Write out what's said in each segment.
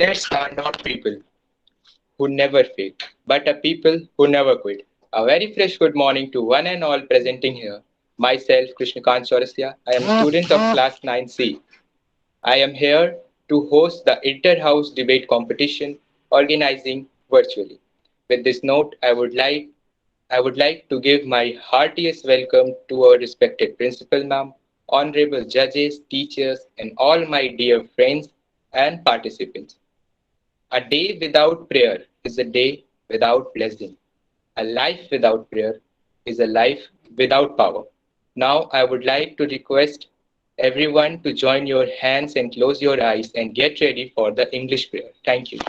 Cadets are not people who never fail, but a people who never quit. A very fresh good morning to one and all presenting here. Myself, Krishnakant Chaurasia. I am a student of class 9C. I am here to host the inter-house debate competition organizing virtually. With this note, I would like to give my heartiest welcome to our respected principal ma'am, honorable judges, teachers, and all my dear friends and participants. A day without prayer is a day without blessing. A life without prayer is a life without power. Now, I would like to request everyone to join your hands and close your eyes and get ready for the English prayer. Thank you.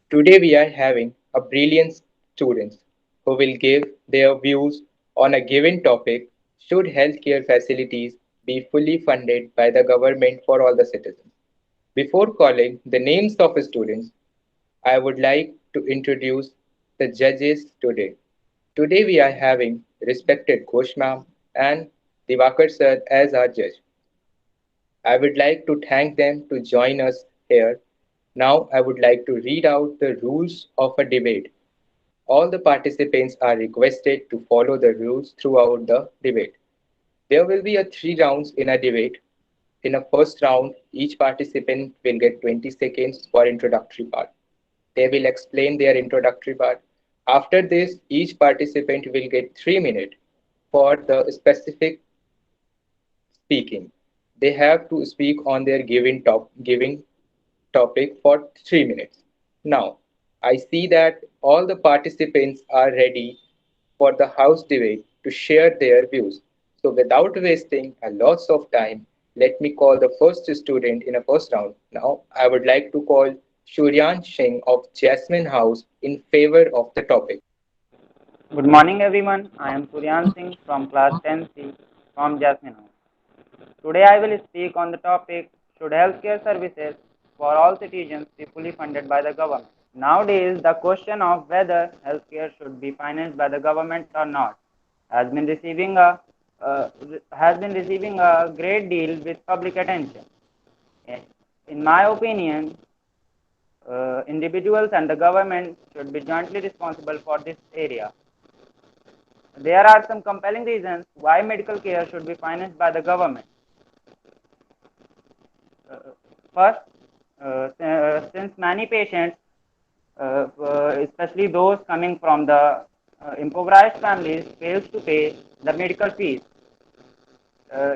Today we are having a brilliant students who will give their views on a given topic. Should healthcare facilities be fully funded by the government for all the citizens? Before calling the names of the students, I would like to introduce the judges today. Today we are having respected Ghosh ma'am and Divakar sir as our judge. I would like to thank them to join us here. Now I would like to read out the rules of a debate. All the participants are requested to follow the rules throughout the debate. There will be a three rounds in a debate. In a first round, each participant will get 20 seconds for introductory part. They will explain their introductory part. After this, each participant will get 3 minutes for the specific speaking. They have to speak on their giving topic for 3 minutes. Now, I see that all the participants are ready for the house debate to share their views. So, without wasting a lots of time, let me call the first student in a first round. Now, I would like to call Shuryan Singh of Jasmine House in favor of the topic. Good morning, everyone. I am Suryan Singh from class 10C from Jasmine House. Today, I will speak on the topic: should healthcare services for all citizens be fully funded by the government? Nowadays, the question of whether healthcare should be financed by the government or not has been receiving a uh, great deal with public attention. In my opinion, individuals and the government should be jointly responsible for this area. There are some compelling reasons why medical care should be financed by the government. Uh, First, since many patients, especially those coming from the impoverished families, fails to pay the medical fees, uh,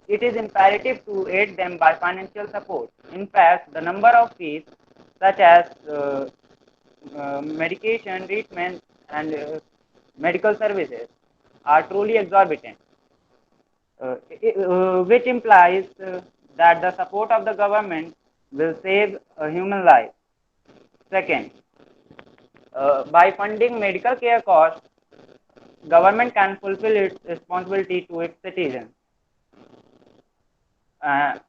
it is imperative to aid them by financial support. In fact, the number of fees such as medication, treatment, and medical services are truly exorbitant, which implies that the support of the government will save a human life. Second, by funding medical care costs, government can fulfill its responsibility to its citizens. Uh,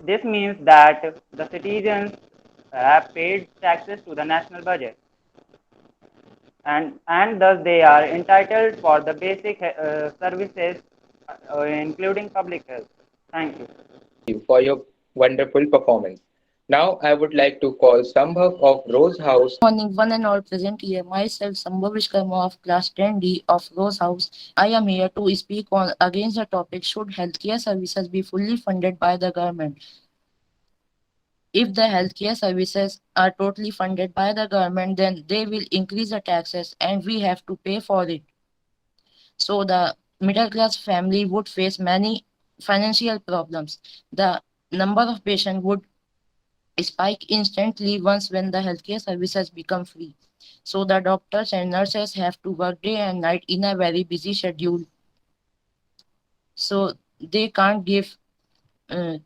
this means that the citizens have paid taxes to the national budget, and thus they are entitled for the basic services, including public health. Thank you. Thank you for your wonderful performance. Now, I would like to call Sambhav of Rose House. Morning, one and all present here. Myself, Sambhav Vishkarma of Class 10D of Rose House. I am here to speak on against the topic: should healthcare services be fully funded by the government? If the healthcare services are totally funded by the government, then they will increase the taxes and we have to pay for it. So the middle class family would face many financial problems. The number of patients would spike instantly once when the healthcare services become free. So the doctors and nurses have to work day and night in a very busy schedule. So they can't give uh,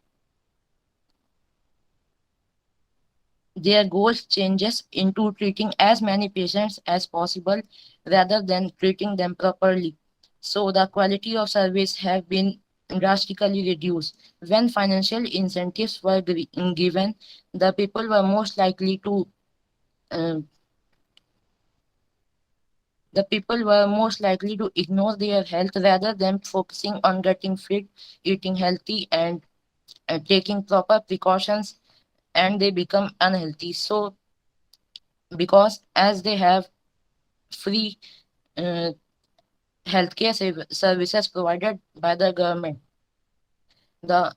their goals changes into treating as many patients as possible rather than treating them properly. So the quality of service have been drastically reduced. When financial incentives were given, the people were most likely to uh, the people were most likely to ignore their health rather than focusing on getting fit, eating healthy, and taking proper precautions, and they become unhealthy. So, because as they have free uh, healthcare services provided by the government, the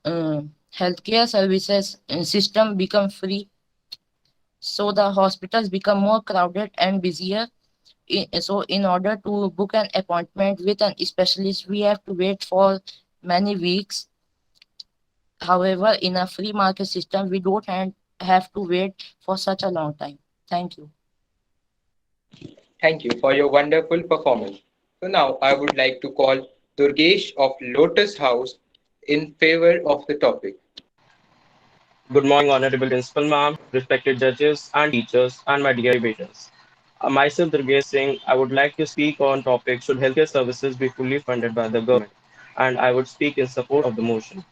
healthcare services system become free, so the hospitals become more crowded and busier. So in order to book an appointment with an specialist, we have to wait for many weeks. However, in a free market system, we don't have to wait for such a long time. Thank you. Thank you for your wonderful performance. So now I would like to call Durgesh of Lotus House in favor of the topic. Good morning, Honorable Principal Ma'am, respected judges and teachers, and my dear debaters. Myself, Durgesh Singh, I would like to speak on topic: should healthcare services be fully funded by the government? And I would speak in support of the motion.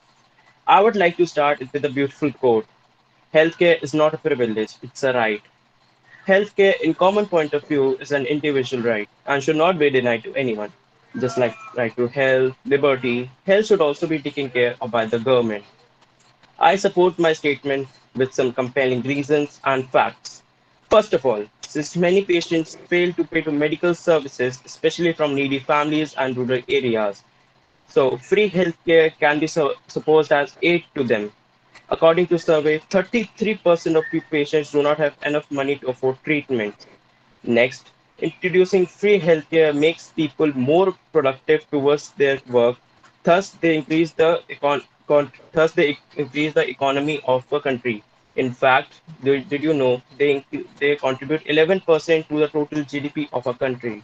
I would like to start with a beautiful quote: healthcare is not a privilege, it's a right. Healthcare, in common point of view, is an individual right and should not be denied to anyone. Just like right to health, liberty, health should also be taken care of by the government. I support my statement with some compelling reasons and facts. First of all, since many patients fail to pay for medical services, especially from needy families and rural areas, So free healthcare can be supposed as aid to them. According to survey, 33% of patients do not have enough money to afford treatment. Next, introducing free healthcare makes people more productive towards their work. Thus, they increase the economy of a country. In fact, did you know they contribute 11% to the total GDP of a country.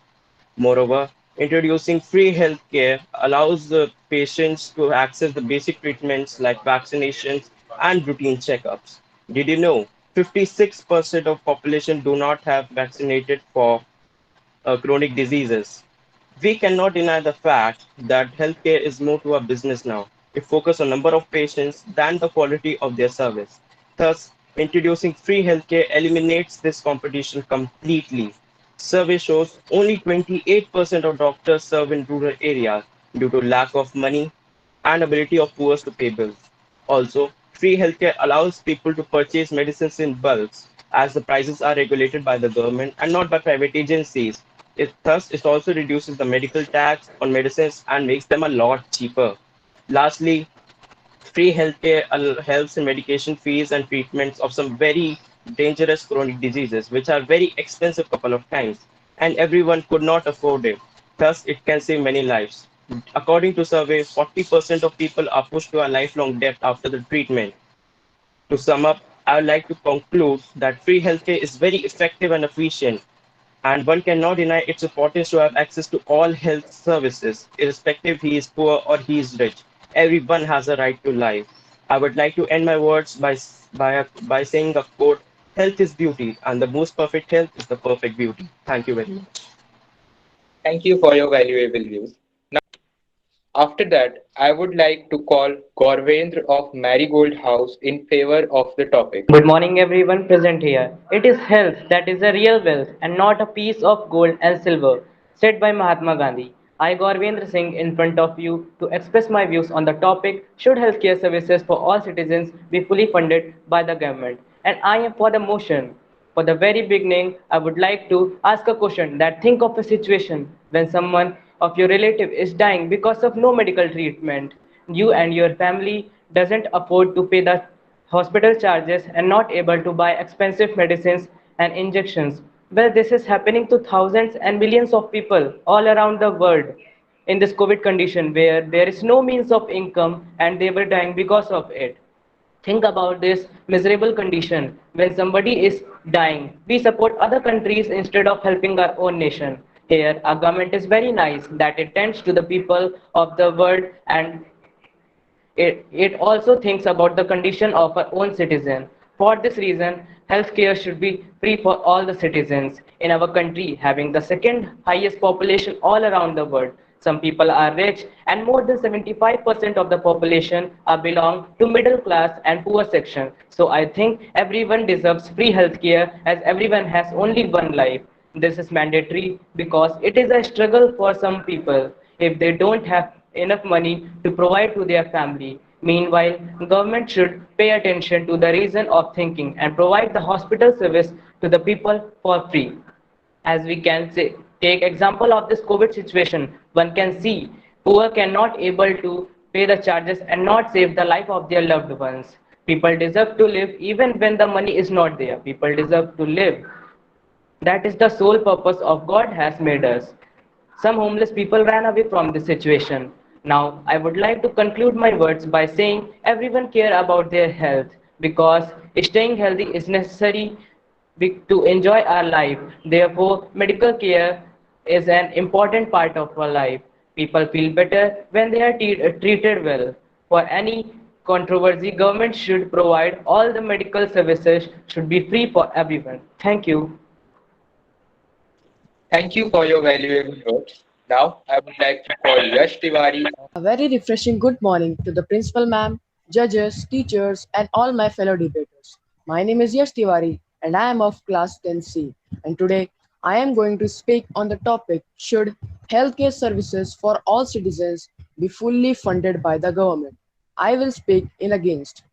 Moreover, introducing free healthcare allows the patients to access the basic treatments like vaccinations and routine checkups. Did you know 56% of population do not have vaccinated for chronic diseases? We cannot deny the fact that healthcare is more to a business now. It focuses on number of patients than the quality of their service. Thus, introducing free healthcare eliminates this competition completely. Survey shows only 28% of doctors serve in rural areas due to lack of money and ability of poor to pay bills. Also, free healthcare allows people to purchase medicines in bulks as the prices are regulated by the government and not by private agencies. It also reduces the medical tax on medicines and makes them a lot cheaper. Lastly, free healthcare helps in medication fees and treatments of some very dangerous chronic diseases, which are very expensive couple of times, and everyone could not afford it. Thus, it can save many lives. According to survey, 40% of people are pushed to a lifelong debt after the treatment. To sum up, I would like to conclude that free healthcare is very effective and efficient, and one cannot deny its importance to have access to all health services, irrespective he is poor or he is rich. Everyone has a right to life. I would like to end my words by saying a quote: "Health is beauty, and the most perfect health is the perfect beauty." Thank you very much. Thank you for your valuable views. After that, I would like to call Gaurvendra of Marigold House in favor of the topic. Good morning, everyone present here. It is health that is a real wealth and not a piece of gold and silver, said by Mahatma Gandhi. I, Gaurvendra Singh, in front of you to express my views on the topic: should healthcare services for all citizens be fully funded by the government? And I am for the motion. For the very beginning, I would like to ask a question that think of a situation when someone of your relative is dying because of no medical treatment. You and your family doesn't afford to pay the hospital charges and not able to buy expensive medicines and injections. Well, this is happening to thousands and millions of people all around the world in this COVID condition where there is no means of income and they were dying because of it. Think about this miserable condition. When somebody is dying, we support other countries instead of helping our own nation. Here, our government is very nice that it tends to the people of the world, and it also thinks about the condition of our own citizen. For this reason, healthcare should be free for all the citizens. In our country, having the second highest population all around the world, some people are rich, and more than 75% of the population are belong to middle class and poor section. So I think everyone deserves free healthcare as everyone has only one life. This is mandatory because it is a struggle for some people if they don't have enough money to provide to their family. Meanwhile, government should pay attention to the reason of thinking and provide the hospital service to the people for free. As we can say, take example of this COVID situation, one can see poor cannot able to pay the charges and not save the life of their loved ones. People deserve to live even when the money is not there. People deserve to live. That is the sole purpose of God has made us. Some homeless people ran away from this situation. Now, I would like to conclude my words by saying everyone care about their health because staying healthy is necessary to enjoy our life. Therefore, medical care is an important part of our life. People feel better when they are treated well. For any controversy, government should provide all the medical services should be free for everyone. Thank you. Thank you for your valuable words. Now, I would like to call Yash Tiwari. A very refreshing good morning to the principal ma'am, judges, teachers, and all my fellow debaters. My name is Yash Tiwari and I am of class 10C. And today I am going to speak on the topic: should healthcare services for all citizens be fully funded by the government? I will speak in against.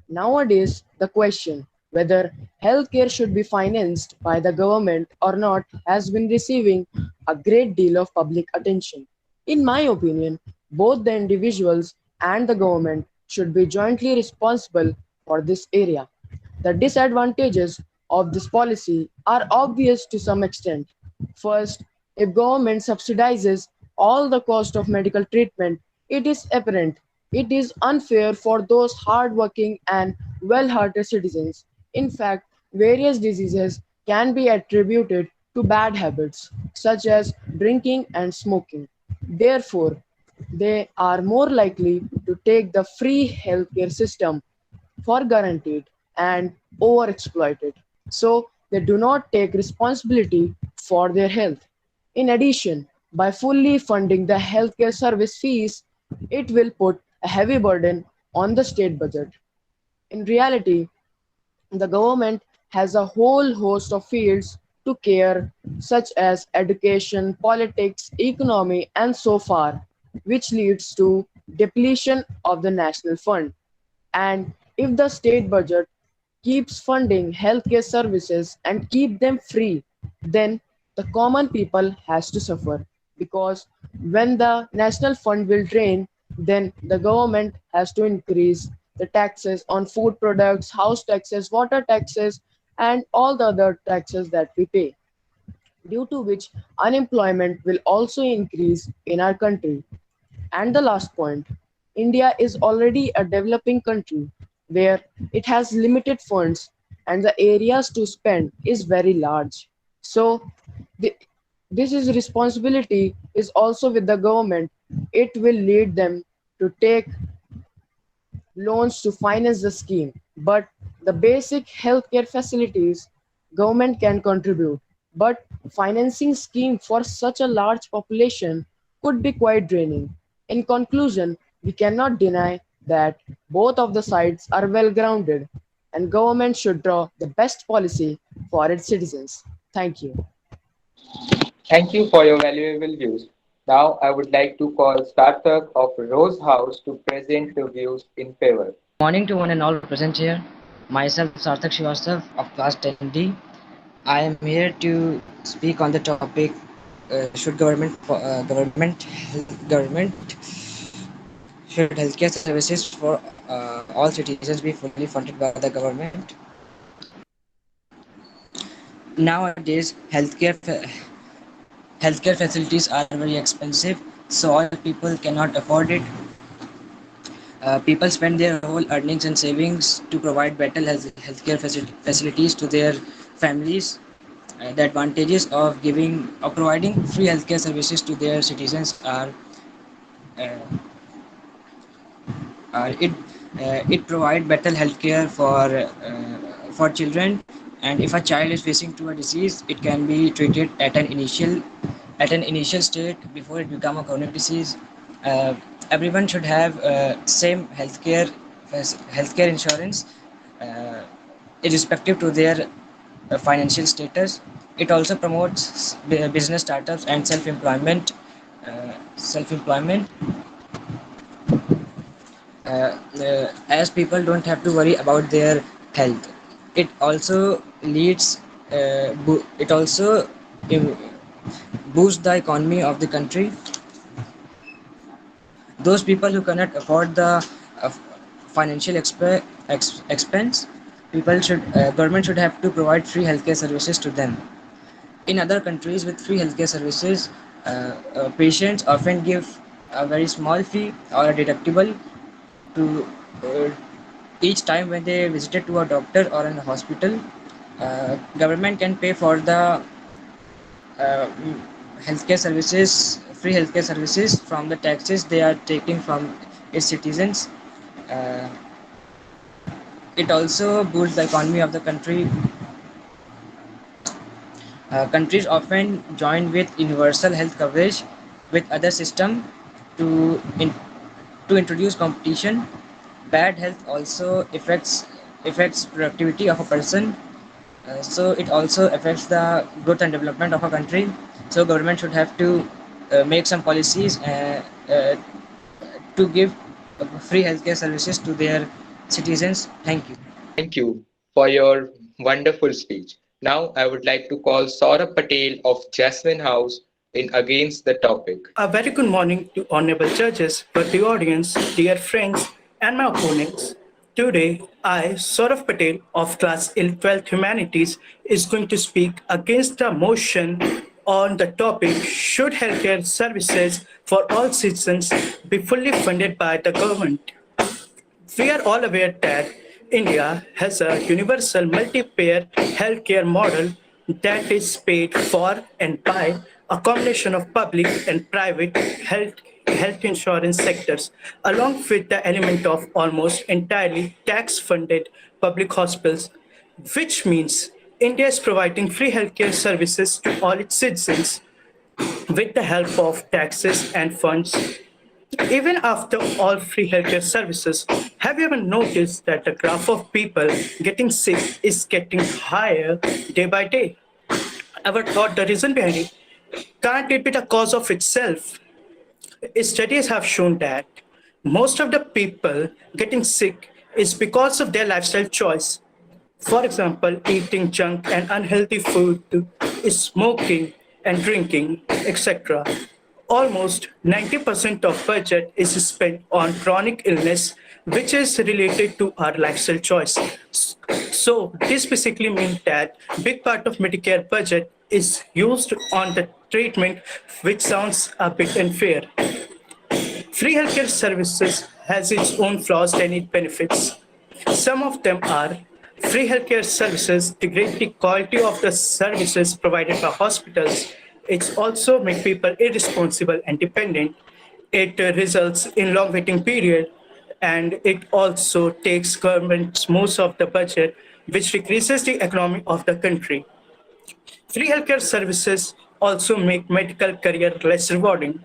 Nowadays, the question whether healthcare should be financed by the government or not has been receiving a great deal of public attention. In my opinion, Both the individuals and the government should be jointly responsible for this area. The disadvantages of this policy are obvious to some extent. First, if government subsidizes all the cost of medical treatment, it is apparent it is unfair for those hardworking and well-hearted citizens. In fact, various diseases can be attributed to bad habits such as drinking and smoking. Therefore, they are more likely to take the free healthcare system for guaranteed and overexploited. So they do not take responsibility for their health. In addition, by fully funding the healthcare service fees, it will put a heavy burden on the state budget. In reality, the government has a whole host of fields to care, such as education, politics, economy, and so far, which leads to depletion of the national fund. And if the state budget keeps funding healthcare services and keep them free, then the common people has to suffer because when the national fund will drain, then the government has to increase the taxes on food products, house taxes, water taxes, and all the other taxes that we pay, due to which unemployment will also increase in our country. And the last point, India is already a developing country where it has limited funds and the areas to spend is very large. So the, this is responsibility is also with the government. It will lead them to take loans to finance the scheme, but the basic healthcare facilities government can contribute. But financing scheme for such a large population could be quite draining. In conclusion, we cannot deny that both of the sides are well grounded and government should draw the best policy for its citizens. Thank you. Thank you for your valuable views. Now I would like to call Sarthak of Rose House to present the views in favor. Morning to one and all present here. Myself, Sarthak Srivastav of class 10D. I am here to speak on the topic: should government should healthcare services for all citizens be fully funded by the government? Nowadays, healthcare facilities are very expensive, so all people cannot afford it. People spend their whole earnings and savings to provide better healthcare facilities to their families. The advantages of providing free healthcare services to their citizens uh, it provide better healthcare for children, and if a child is facing to a disease, it can be treated at an initial state before it become a chronic disease. uh, Everyone should have same healthcare insurance, uh, irrespective to their financial status. It also promotes business startups and self-employment, as people don't have to worry about their health. It also it also im- boosts the economy of the country. Those people who cannot afford the uh, financial expense, government should have to provide free healthcare services to them. In other countries with free healthcare services, patients often give a very small fee or a deductible to uh, each time when they visited to a doctor or in a hospital. Government can pay for the uh, mm, free healthcare services from the taxes they are taking from its citizens. Uh, it also boosts the economy of the country. Countries often join with universal health coverage with other system to to introduce competition. Bad health also affects productivity of a person, so it also affects the growth and development of a country. So government should have to make some policies to give free healthcare services to their citizens. Thank you. Thank you for your wonderful speech. Now I would like to call Saurabh Patel of Jasmine House in Against the Topic. A very good morning to honorable judges, worthy audience, dear friends, and my opponents. Today, I, Saurav Patel of Class 12th Humanities, is going to speak against the motion on the topic Should healthcare services for all citizens be fully funded by the government? We are all aware that India has a universal multi-payer healthcare model that is paid for and by a combination of public and private health insurance sectors, along with the element of almost entirely tax-funded public hospitals, which means India is providing free healthcare services to all its citizens with the help of taxes and funds. Even after all free healthcare services, have you ever noticed that the graph of people getting sick is getting higher day by day? Ever thought the reason behind it? Can't it be the cause of itself? Studies have shown that most of the people getting sick is because of their lifestyle choice. For example, eating junk and unhealthy food, smoking and drinking, etc. Almost 90% of budget is spent on chronic illness, which is related to our lifestyle choice. So this basically means that big part of Medicare budget is used on the treatment, which sounds a bit unfair. Free healthcare services has its own flaws and its benefits. Some of them are free healthcare services degrade the quality of the services provided by hospitals. It also makes people irresponsible and dependent. It results in long waiting period, and it also takes government's most of the budget, which decreases the economy of the country. Free healthcare services also make medical career less rewarding.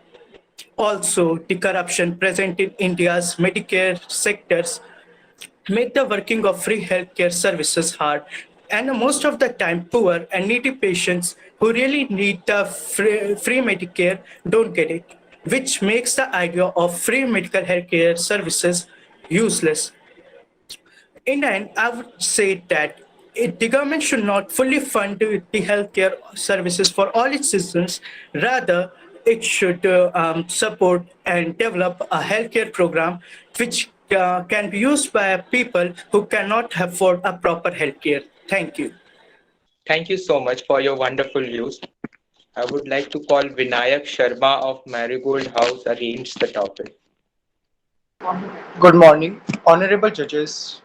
Also, the corruption present in India's Medicare sectors make the working of free healthcare services hard, and most of the time poor and needy patients who really need the free Medicare don't get it, which makes the idea of free medical healthcare services useless. In the end, I would say that the government should not fully fund the healthcare services for all its citizens. Rather, it should support and develop a healthcare program which can be used by people who cannot afford a proper healthcare. Thank you. Thank you so much for your wonderful views. I would like to call Vinayak Sharma of Marigold House against the topic. Good morning, honorable judges,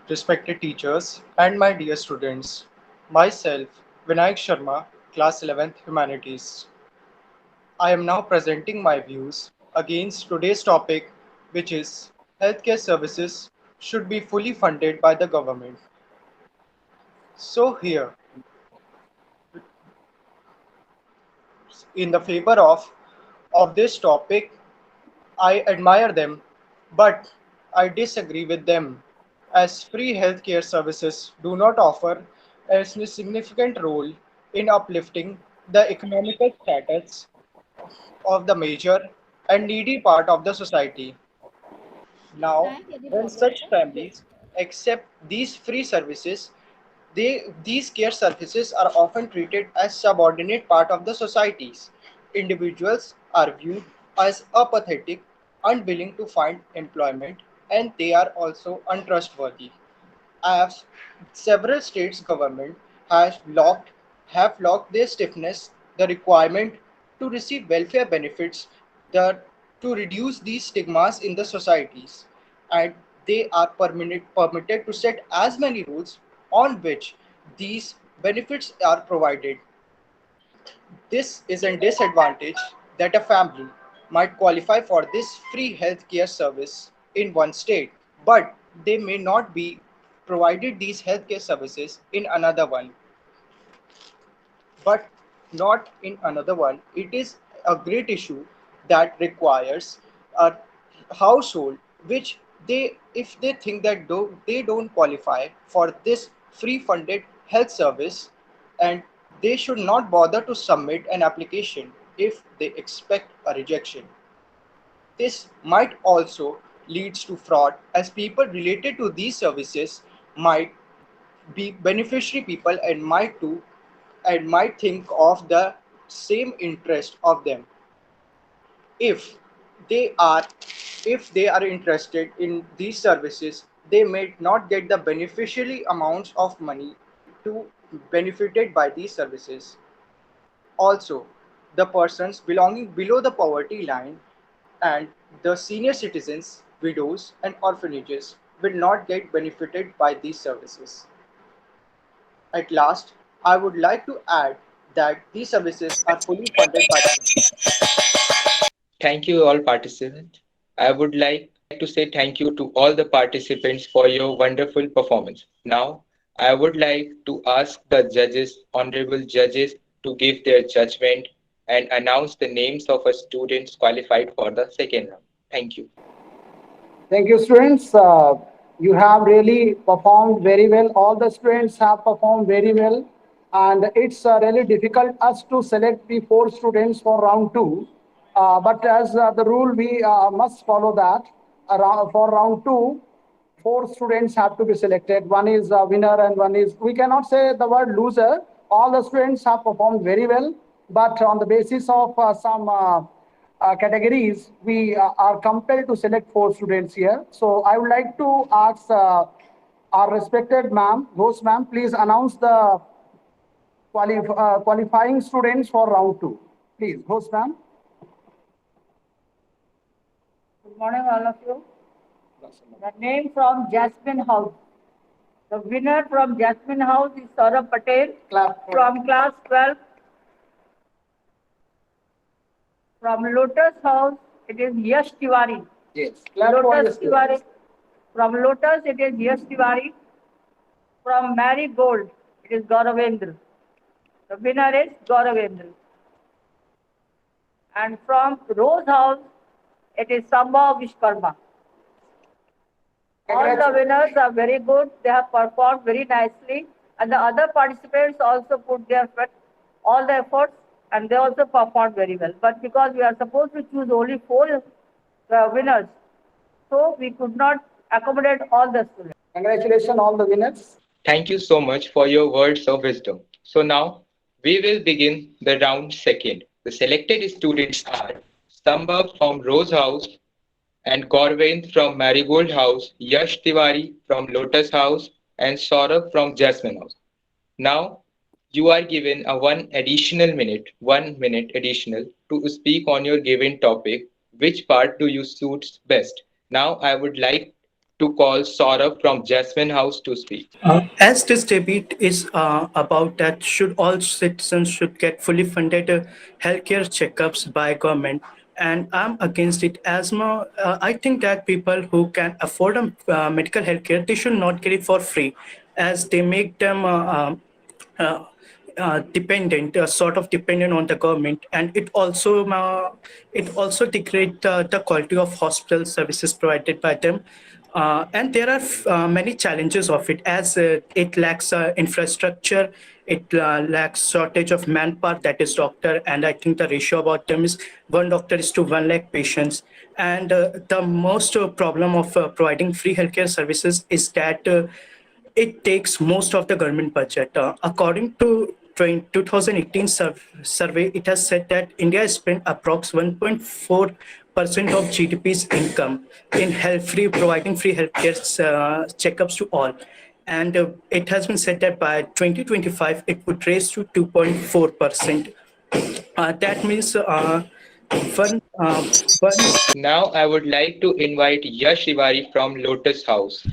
respected teachers, and my dear students. Myself, Vinayak Sharma, class 11th Humanities. I am now presenting my views against today's topic, which is healthcare services should be fully funded by the government. So here, in the favor of this topic, I admire them, but I disagree with them, as free healthcare services do not offer a significant role in uplifting the economical status of the major and needy part of the society. Now, when such families accept these free services, these care services are often treated as subordinate part of the societies. Individuals are viewed as apathetic, unwilling to find employment, and they are also untrustworthy. As several states government has locked have locked their stiffness the requirement to receive welfare benefits the, to reduce these stigmas in the societies, and they are permitted to set as many rules on which these benefits are provided. This is a disadvantage that a family might qualify for this free healthcare service in one state, but they may not be provided these healthcare services in another one, but not in another one. It is a great issue that requires a household which they, if they think that they don't qualify for this free funded health service, and they should not bother to submit an application if they expect a rejection. This might also leads to fraud, as people related to these services might be beneficiary people and might think of the same interest of them. If they are if they are interested in these services, they may not get the beneficially amounts of money to benefited by these services. Also, the persons belonging below the poverty line and the senior citizens, widows, and orphanages will not get benefited by these services. At last, I would like to add that these services are fully funded by the government. Thank you, all participants. I would like to say thank you to all the participants for your wonderful performance. Now, I would like to ask the judges, honorable judges, to give their judgment and announce the names of our students qualified for the second round. Thank you. Thank you, students. You have really performed very well. All the students have performed very well, and it's really difficult us to select the four students for round two. But as the rule, we must follow that. For round two, four students have to be selected. One is a winner, and one is, we cannot say the word loser. All the students have performed very well, but on the basis of some categories, we are compelled to select four students here. So I would like to ask our respected ma'am, host ma'am, please announce the qualifying students for round two. Please, host ma'am. Good morning, all of you. The name from Jasmine House. The winner from Jasmine House is Saurabh Patel from class 12. From Lotus House, it is Yash Tiwari. Yes. Lotus Tiwari. From Lotus, it is Yash Tiwari. From Marigold, it is Gauravendra. The winner is Gauravendra. And from Rose House, it is Samba Vishkarma. All the winners are very good. They have performed very nicely. And the other participants also put their all the efforts, and they also performed very well. But because we are supposed to choose only four winners, so we could not accommodate all the students. Congratulations, all the winners. Thank you so much for your words of wisdom. So now we will begin the round second. The selected students are Sambhav from Rose House and Gaurvind from Marigold House, Yash Tiwari from Lotus House, and Saurabh from Jasmine House. Now you are given a 1 minute additional to speak on your given topic. Which part do you suit best? Now I would like to call Saurabh from Jasmine House to speak. As this debate is about that should all citizens should get fully funded healthcare checkups by government, and I'm against it. Asthma, I think that people who can afford medical healthcare, they should not get it for free, as they make them uh, dependent, sort of dependent on the government, and it also degrade the quality of hospital services provided by them. And there are many challenges of it, as it lacks infrastructure, it lacks shortage of manpower, that is doctor, and I think the ratio about them is one doctor is to 1 lakh patients. And the most problem of providing free healthcare services is that it takes most of the government budget. According to 2018 survey, it has said that India spent approx 1.4% of GDP's income in providing free healthcare checkups to all. And it has been said that by 2025, it would raise to 2.4%. That means one, one. Now I would like to invite Yash Tiwari from Lotus House.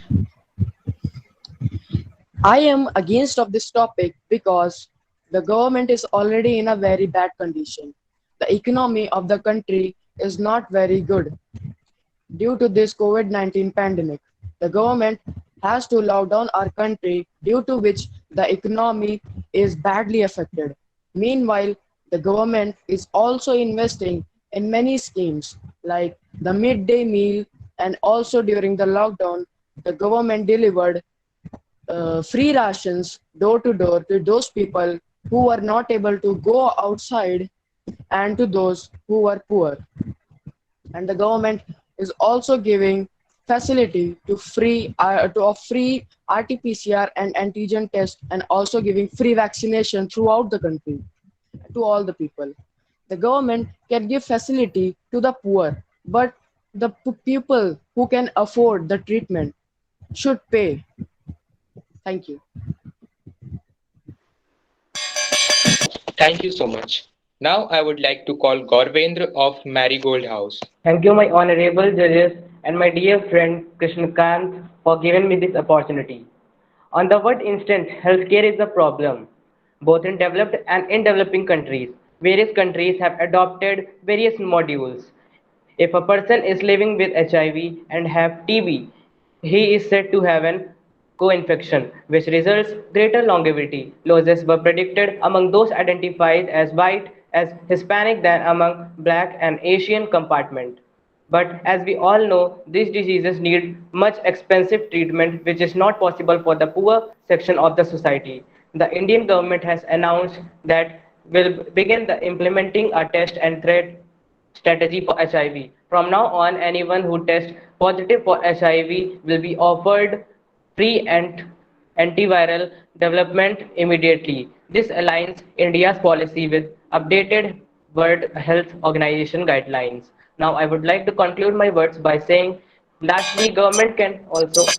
I am against of this topic because the government is already in a very bad condition. The economy of the country is not very good due to this COVID-19 pandemic. The government has to lock down our country, due to which the economy is badly affected. Meanwhile, the government is also investing in many schemes like the midday meal, and also during the lockdown, the government delivered free rations door to door to those people who were not able to go outside and to those who were poor. And the government is also giving facility to a free RT-PCR and antigen test, and also giving free vaccination throughout the country. to all the people. The government can give facility to the poor, but the people who can afford the treatment should pay. Thank you. Thank you so much. Now I would like to call Gaurvendra of Marigold House. Thank you, my honorable judges and my dear friend Krishnakant, for giving me this opportunity. On the one instance, healthcare is a problem, both in developed and in developing countries. Various countries have adopted various modules. If a person is living with HIV and have TB, he is said to have an co-infection, which results greater longevity. Losses were predicted among those identified as white, as Hispanic than among black and Asian compartment. But as we all know, these diseases need much expensive treatment which is not possible for the poor section of the society. The Indian government has announced that will begin the implementing a test and treat strategy for HIV. From now on, anyone who tests positive for HIV will be offered free and antiviral development immediately. This aligns India's policy with updated World Health Organization guidelines. Now, I would like to conclude my words by saying, lastly, government can also.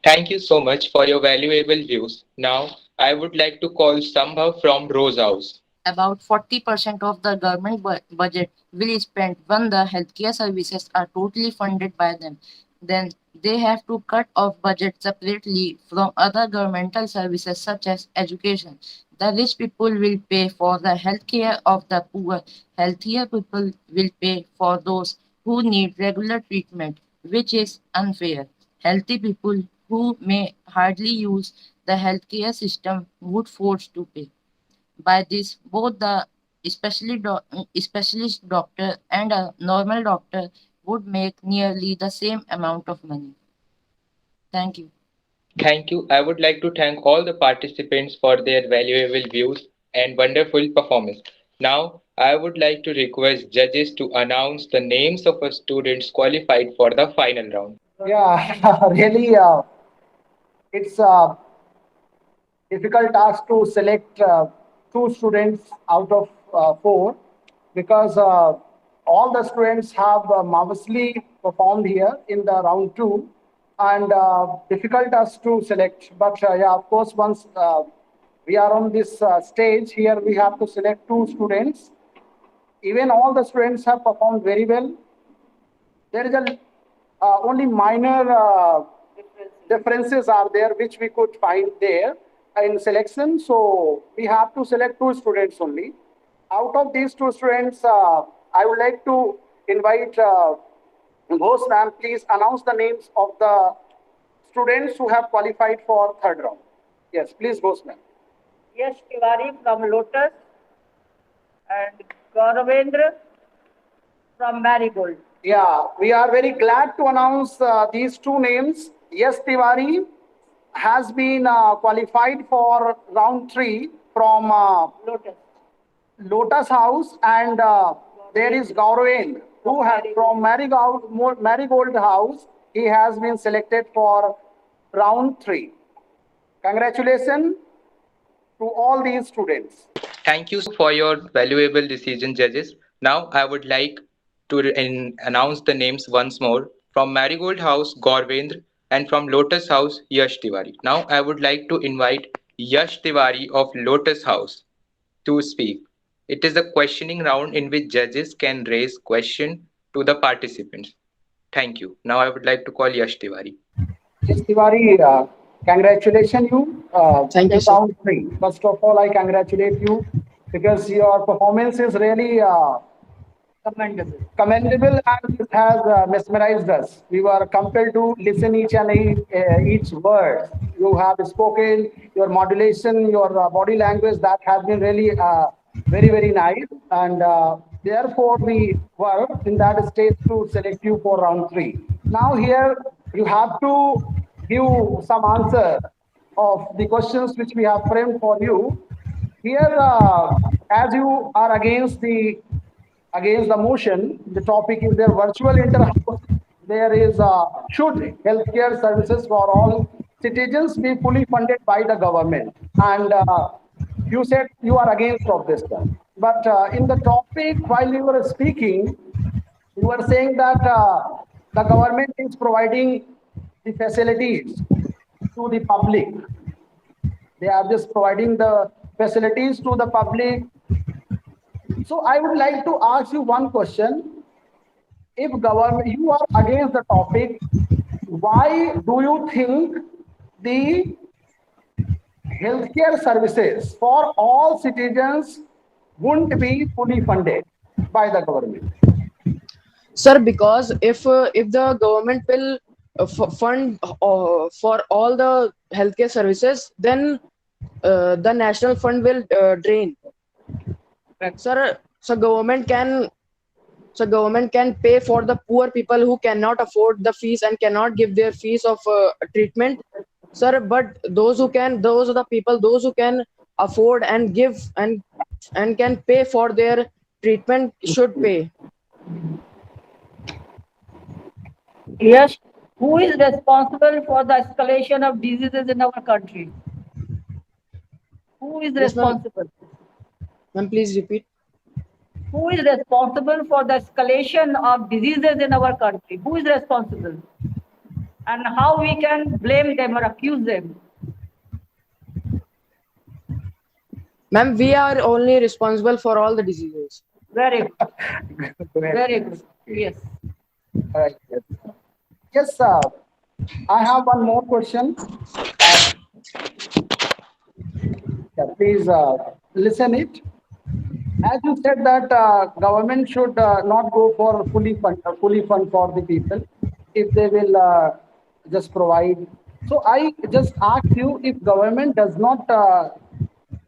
Thank you so much for your valuable views. Now I would like to call Sambhav from Rose House. About 40% of the government budget will be spent when the healthcare services are totally funded by them. Then they have to cut off budget separately from other governmental services such as education. The rich people will pay for the healthcare of the poor. Healthier people will pay for those who need regular treatment, which is unfair. Healthy people who may hardly use the healthcare system would force to pay. By this, both the specialist doctor and a normal doctor would make nearly the same amount of money. Thank you. Thank you. I would like to thank all the participants for their valuable views and wonderful performance. Now, I would like to request judges to announce the names of our students qualified for the final round. Yeah, really, it's difficult task to select two students out of four because all the students have marvelously performed here in the round two and difficult task to select. But yeah, of course, once we are on this stage here, we have to select two students. Even all the students have performed very well. There is a only minor differences are there which we could find there in selection. So we have to select two students only. Out of these two students, I would like to invite Ghosh ma'am. Please announce the names of the students who have qualified for third round. Yes, please, Ghosh ma'am. Yash Tiwari from Lotus and Gauravendra from Marigold. Yeah, we are very glad to announce these two names. Yes, Tiwari has been qualified for round three from Lotus. Lotus House, and there is Gauraven who has from Marigold House. He has been selected for round three. Congratulations to all these students. Thank you for your valuable decision, judges. Now I would like to announce the names once more. From Marigold House, Gaurvendra, and from Lotus House, Yash Tiwari. Now I would like to invite Yash Tiwari of Lotus House to speak. It is a questioning round in which judges can raise question to the participants. Thank you. Now I would like to call Yash Tiwari. Yes, Tiwari, congratulations you Thank you, in sir. round three. First of all, I congratulate you because your performance is really Commendable. commendable and it has mesmerized us. We were compelled to listen each word you have spoken, your modulation, your body language that has been really very nice, and therefore we were in that stage to select you for round three. Now here you have to give some answer of the questions which we have framed for you. Here, as you are against the motion, the topic is their virtual interhouse. There is should healthcare services for all citizens be fully funded by the government? And You said you are against of this one. But in the topic, while you were speaking, you were saying that the government is providing the facilities to the public. They are just providing the facilities to the public. So I would like to ask you one question. If government, you are against the topic, why do you think the healthcare services for all citizens won't be fully funded by the government? Sir, because if the government will fund for all the healthcare services, then the national fund will drain. Sir, so government can pay for the poor people who cannot afford the fees and cannot give their fees of treatment, sir. But those are the people, those who can afford and give and can pay for their treatment should pay. Yes. Who is responsible for the escalation of diseases in our country? Who is Yes, ma'am. responsible? Ma'am, please repeat. Who is responsible for the escalation of diseases in our country? Who is responsible? And how we can blame them or accuse them? Ma'am, we are only responsible for all the diseases. Very good. Great. Very good. Yes. Right. Yes. Yes, I have one more question. Uh, yeah, please listen it. As you said that government should not go for fully fund for the people if they will just provide. So I just ask you, if government does not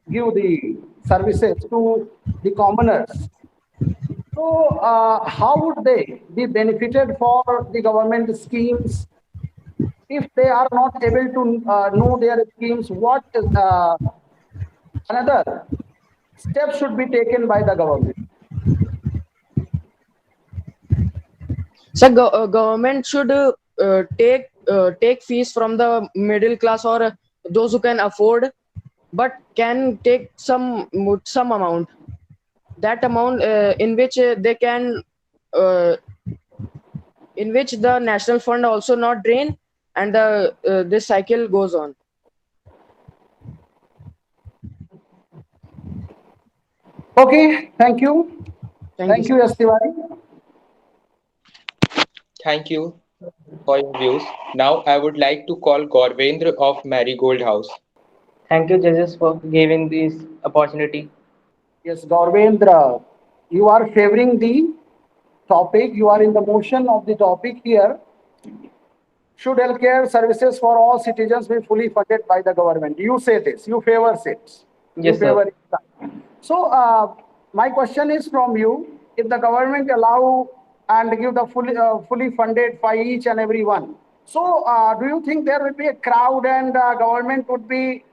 give the services to the commoners, so how would they be benefited for the government schemes if they are not able to know their schemes? What is another step should be taken by the government? So government should take fees from the middle class or those who can afford, but can take some amount. That amount uh, in which the national fund also not drain, and the this cycle goes on. Okay, thank you. Thank you, Thank sir. you, S. Tiwari. Thank you for your views. Now I would like to call Gaurvendra of Marigold House. Thank you, judges, for giving this opportunity. Yes, Gaurvendra, you are favoring the topic. You are in the motion of the topic here. Should healthcare services for all citizens be fully funded by the government? You say this. You favor it. You Yes, sir. favor it. So, my question is from you: if the government allow and give the fully funded by each and every one, so do you think there will be a crowd and government would be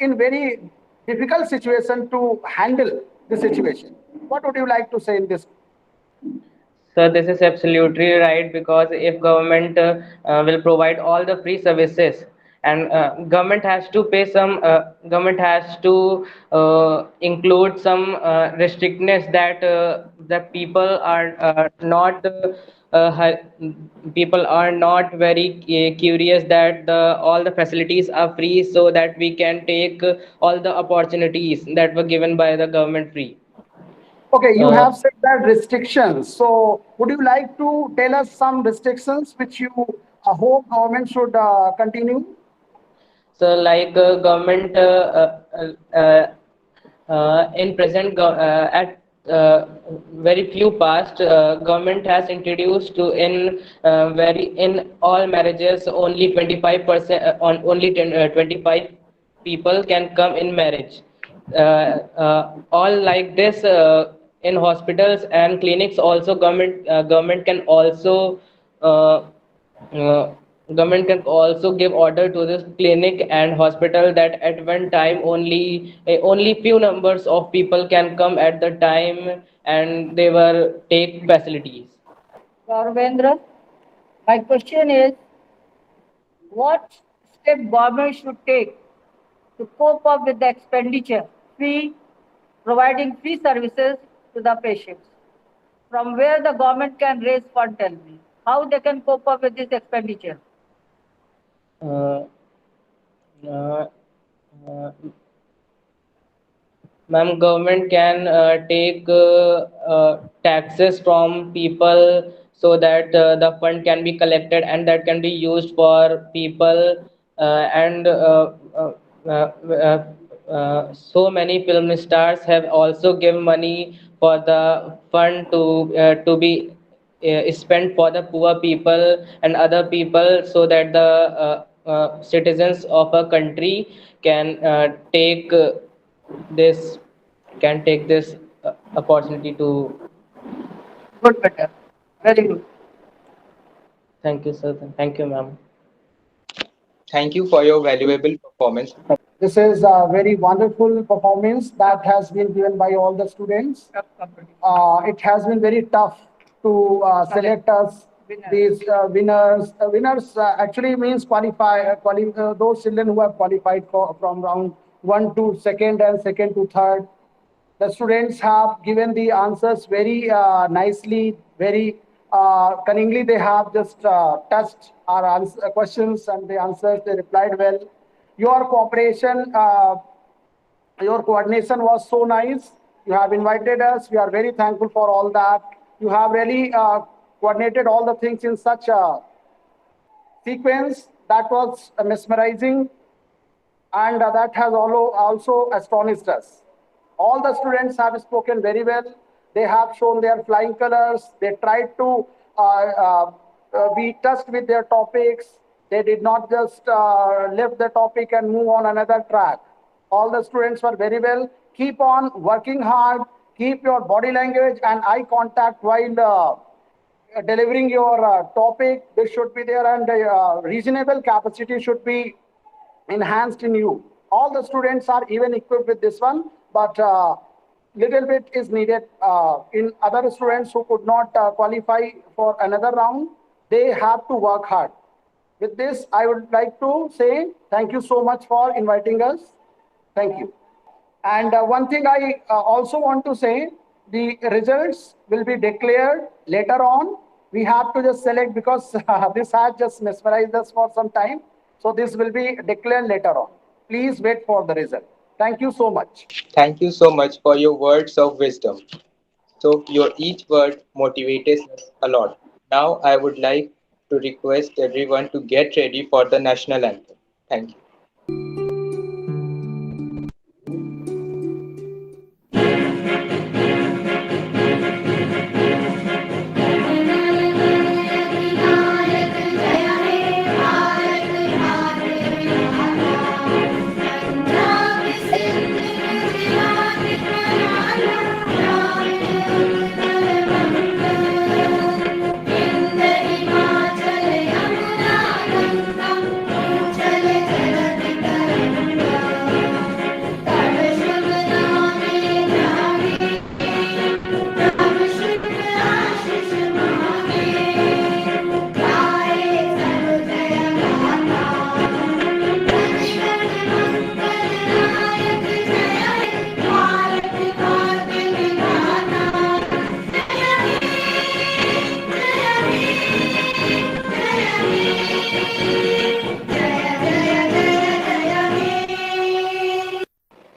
in very difficult situation to handle the situation? What would you like to say in this? So this is absolutely right, because if government will provide all the free services, and government has to include some restrictness that that people are not very curious that all the facilities are free, so that we can take all the opportunities that were given by the government free. Okay, you Uh, have said that restrictions. So, would you like to tell us some restrictions which you hope government should continue? So, like government in present at very few past, government has introduced to in all marriages only 25% on only 25 people can come in marriage. All like this in hospitals and clinics also, government can also uh, uh, government can also give order to this clinic and hospital that at one time only few numbers of people can come at the time, and they were take facilities. Gaurvendra, my question is, what step government should take to cope up with the expenditure, free providing free services to the patients. From where the government can raise fund, tell me how they can cope up with this expenditure. Uh, uh, uh, Ma'am, government can take taxes from people so that the fund can be collected and that can be used for people and so many film stars have also given money for the fund to be spent for the poor people and other people so that the citizens of a country can take this can take this opportunity to. Good, better. Very good. Thank you, sir. Thank you, ma'am. Thank you for your valuable performance. This is a very wonderful performance that has been given by all the students. It has been very tough to select us these winners. Winners actually means those children who have qualified from round one to second and second to third. The students have given the answers very nicely, very cunningly. They have just touched our questions and the answers. They replied well. Your cooperation, your coordination was so nice. You have invited us. We are very thankful for all that. You have really coordinated all the things in such a sequence that was mesmerizing, and that has also astonished us. All the students have spoken very well. They have shown their flying colors. They tried to be touched with their topics. They did not just leave the topic and move on another track. All the students were very well. Keep on working hard. Keep your body language and eye contact while delivering your topic. This should be there, and reasonable capacity should be enhanced in you. All the students are even equipped with this one, but little bit is needed in other students who could not qualify for another round. They have to work hard. With this, I would like to say thank you so much for inviting us. Thank you. And one thing I also want to say, the results will be declared later on. We have to just select because this has just mesmerized us for some time. So this will be declared later on. Please wait for the result. Thank you so much. Thank you so much for your words of wisdom. So, your each word motivates us a lot. Now, I would like to request everyone to get ready for the national anthem. Thank you.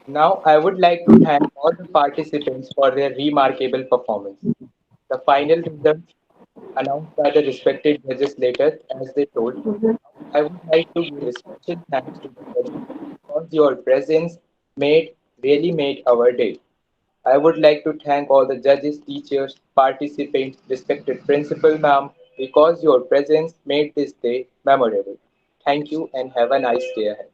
Now, I would like to thank all the participants for their remarkable performance. The final results announced by the respected judges later, as they told. I would like to give a special thanks to the judges because your presence really made our day. I would like to thank all the judges, teachers, participants, respected principal ma'am, because your presence made this day memorable. Thank you and have a nice day ahead.